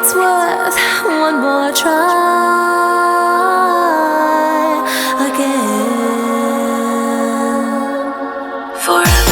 It's worth one more try again. Forever.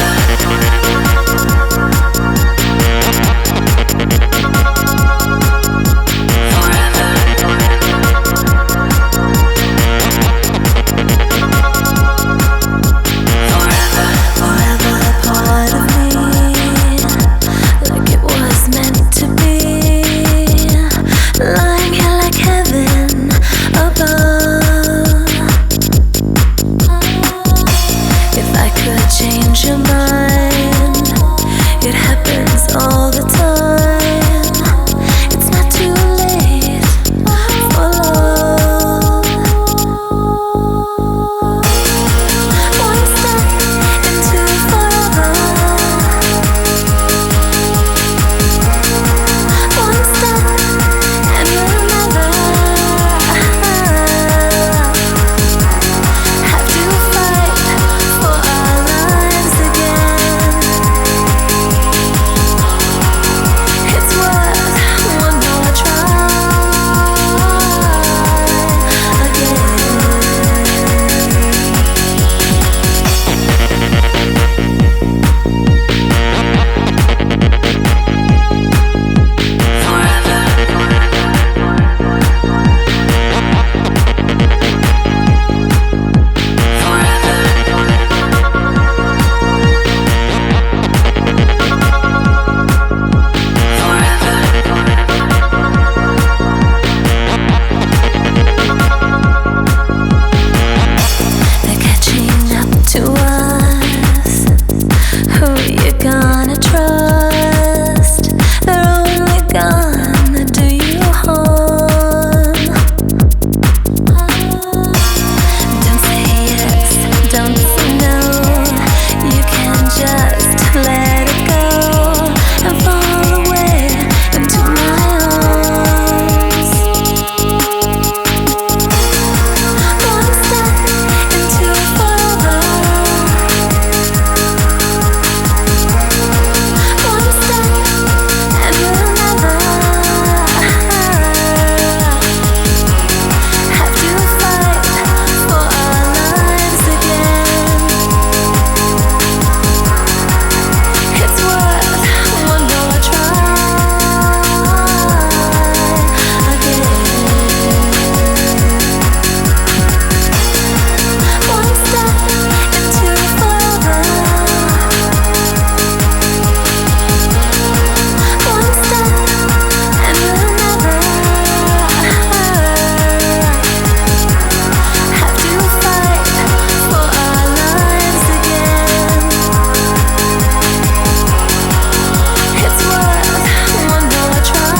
Change your mind, it happens all the time. It's not too late for love. One step into forever. One step and we'll never have to fight for our lives again. It's worth one more try gonna trust, they're only gonna do you harm. Don't say yes, don't say no, you can just let it go and fall away into my arms. One step into forever. One step and we'll never have to fight for our lives again. It's worth one more try again. One step into forever. One step and we'll never have to fight for our lives again. It's worth one more try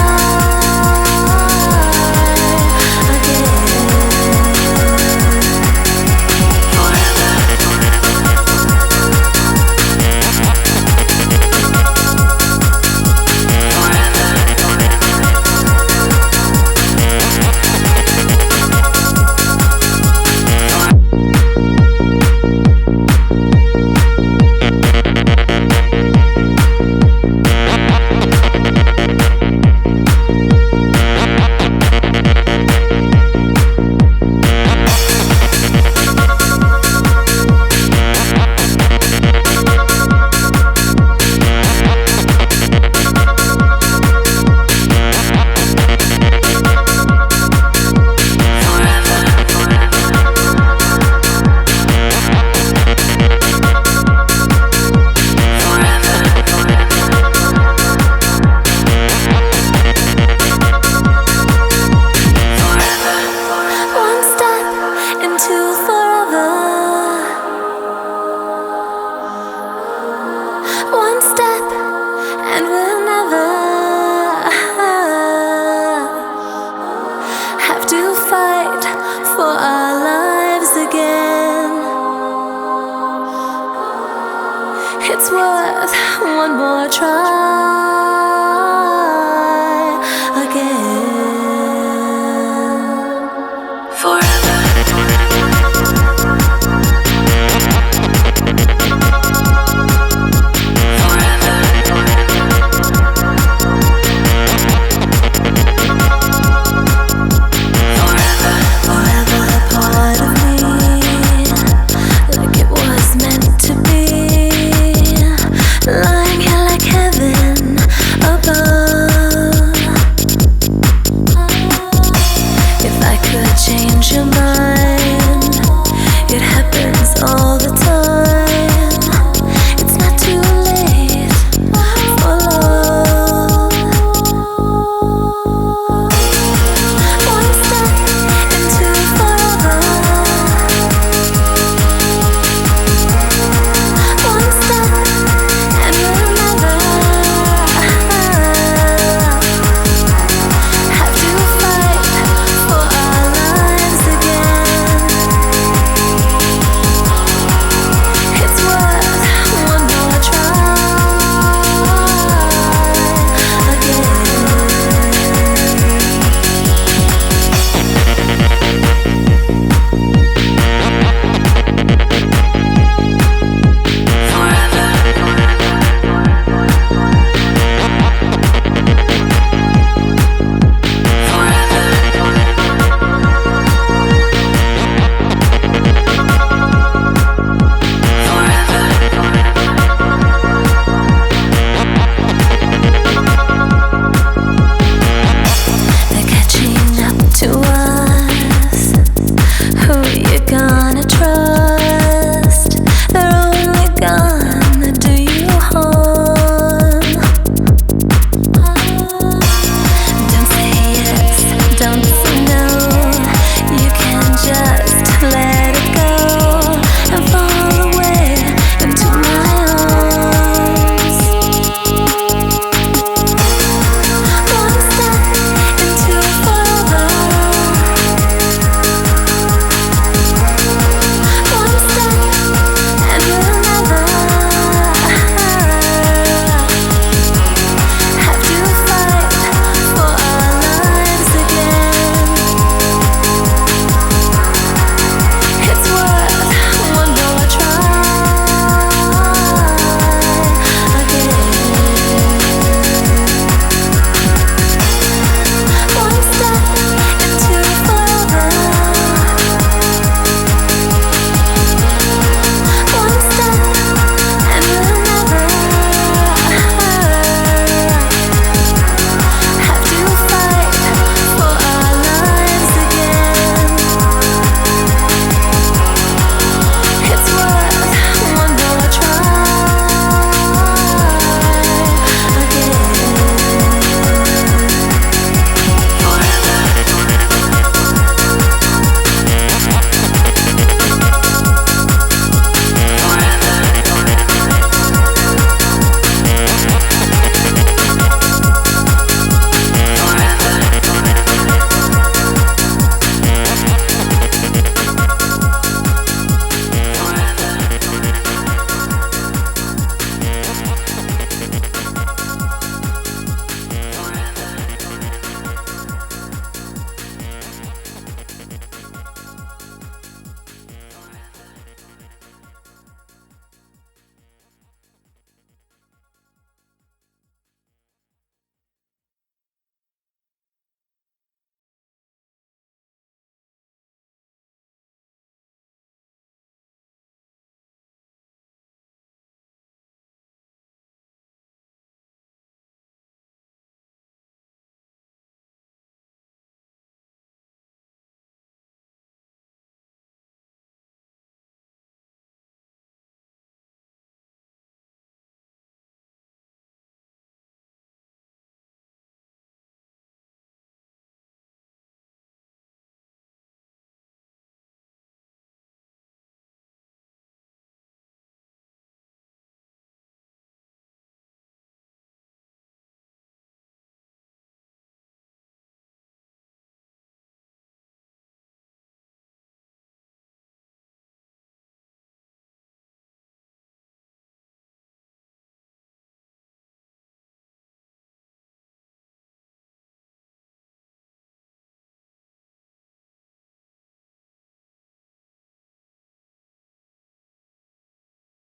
One step into forever. One step and we'll never have to fight for our lives again. It's worth one more try